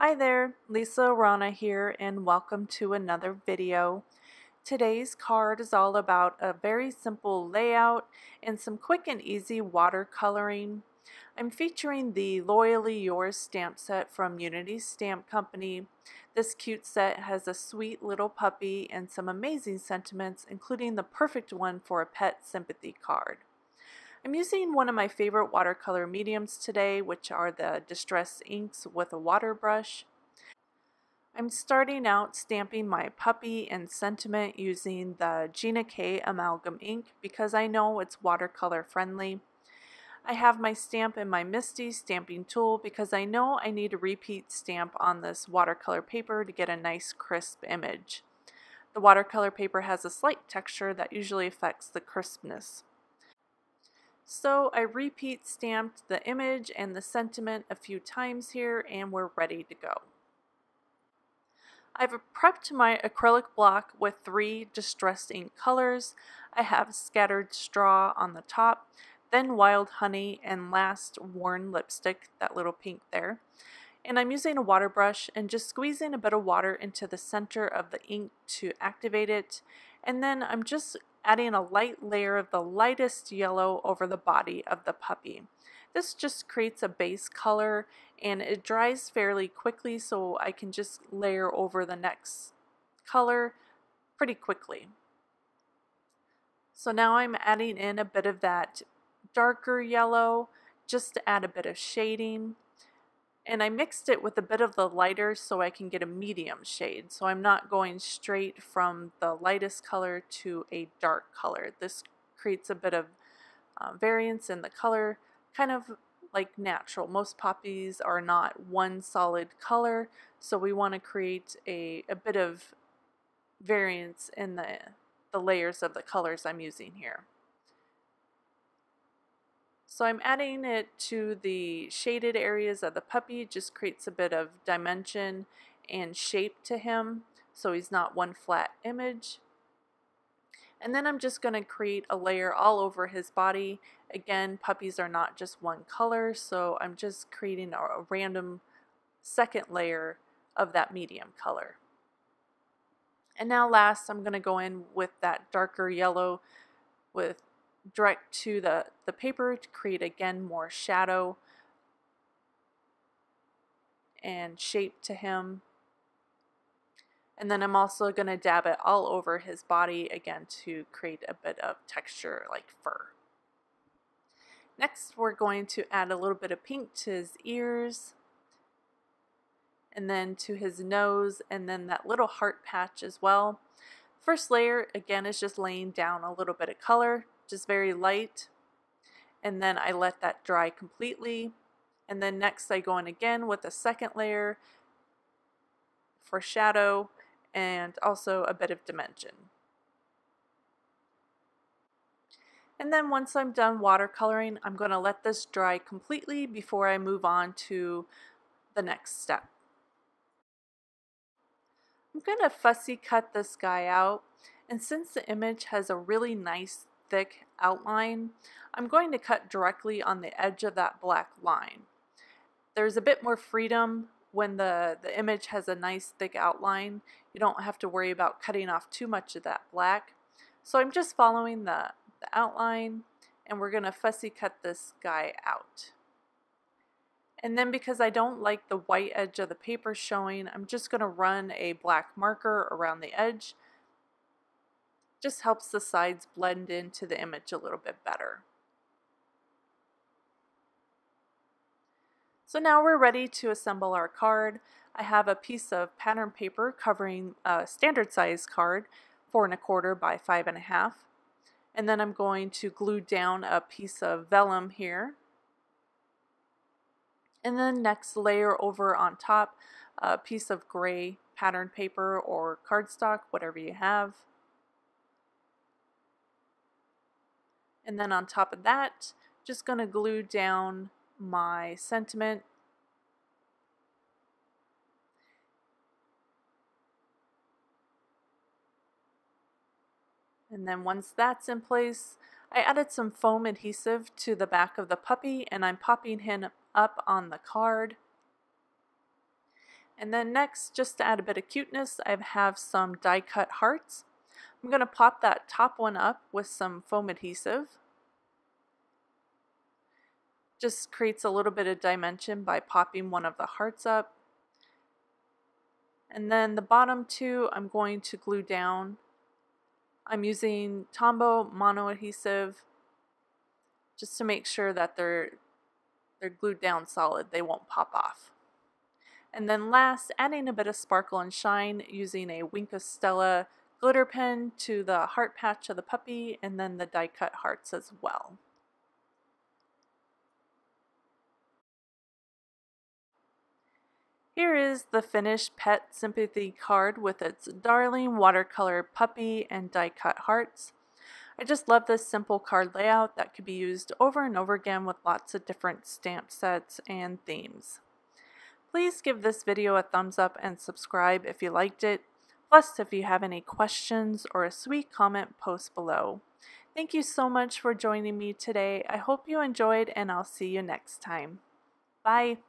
Hi there, Lisa Rana here, and welcome to another video. Today's card is all about a very simple layout and some quick and easy watercoloring. I'm featuring the Loyally Yours stamp set from Unity Stamp Company. This cute set has a sweet little puppy and some amazing sentiments, including the perfect one for a pet sympathy card. I'm using one of my favorite watercolor mediums today, which are the distress inks with a water brush. I'm starting out stamping my puppy and sentiment using the Gina K amalgam ink because I know it's watercolor friendly. I have my stamp in my Misty stamping tool because I know I need a repeat stamp on this watercolor paper to get a nice crisp image. The watercolor paper has a slight texture that usually affects the crispness. So I repeat stamped the image and the sentiment a few times here and we're ready to go. I've prepped my acrylic block with 3 distressed ink colors. I have scattered straw on the top, then wild honey, and last worn lipstick, that little pink there. And I'm using a water brush and just squeezing a bit of water into the center of the ink to activate it. And then I'm just adding a light layer of the lightest yellow over the body of the puppy. This just creates a base color and it dries fairly quickly, so I can just layer over the next color pretty quickly. So now I'm adding in a bit of that darker yellow just to add a bit of shading. And I mixed it with a bit of the lighter so I can get a medium shade. So I'm not going straight from the lightest color to a dark color. This creates a bit of variance in the color, kind of like natural. Most poppies are not one solid color, so we want to create a bit of variance in the layers of the colors I'm using here. So I'm adding it to the shaded areas of the puppy. It just creates a bit of dimension and shape to him so he's not one flat image. And then I'm just going to create a layer all over his body. Again, puppies are not just one color, so I'm just creating a random second layer of that medium color. And now last, I'm going to go in with that darker yellow with direct to the paper to create again more shadow and shape to him. And then I'm also going to dab it all over his body again to create a bit of texture like fur. Next we're going to add a little bit of pink to his ears and then to his nose and then that little heart patch as well. First layer again is just laying down a little bit of color, just very light, and then I let that dry completely. And then next I go in again with a second layer for shadow and also a bit of dimension. And then once I'm done watercoloring, I'm going to let this dry completely before I move on to the next step. I'm going to fussy cut this guy out, and since the image has a really nice thick outline, I'm going to cut directly on the edge of that black line. There's a bit more freedom when the image has a nice thick outline. You don't have to worry about cutting off too much of that black. So I'm just following the outline and we're going to fussy cut this guy out. And then because I don't like the white edge of the paper showing, I'm just going to run a black marker around the edge. Just helps the sides blend into the image a little bit better. So now we're ready to assemble our card. I have a piece of pattern paper covering a standard size card, 4 1/4 by 5 1/2. And then I'm going to glue down a piece of vellum here. And then next layer over on top a piece of gray pattern paper or cardstock, whatever you have. And then on top of that, just going to glue down my sentiment. And then once that's in place, I added some foam adhesive to the back of the puppy and I'm popping him up on the card. And then next, just to add a bit of cuteness, I have some die cut hearts. I'm going to pop that top one up with some foam adhesive. Just creates a little bit of dimension by popping one of the hearts up. And then the bottom two I'm going to glue down. I'm using Tombow mono adhesive just to make sure that they're glued down solid, they won't pop off. And then last, adding a bit of sparkle and shine using a Wink of Stella glitter pen to the heart patch of the puppy and then the die cut hearts as well. Here is the finished Pet Sympathy card with its darling watercolor puppy and die cut hearts. I just love this simple card layout that could be used over and over again with lots of different stamp sets and themes. Please give this video a thumbs up and subscribe if you liked it. Plus, if you have any questions or a sweet comment, post below. Thank you so much for joining me today. I hope you enjoyed and I'll see you next time. Bye!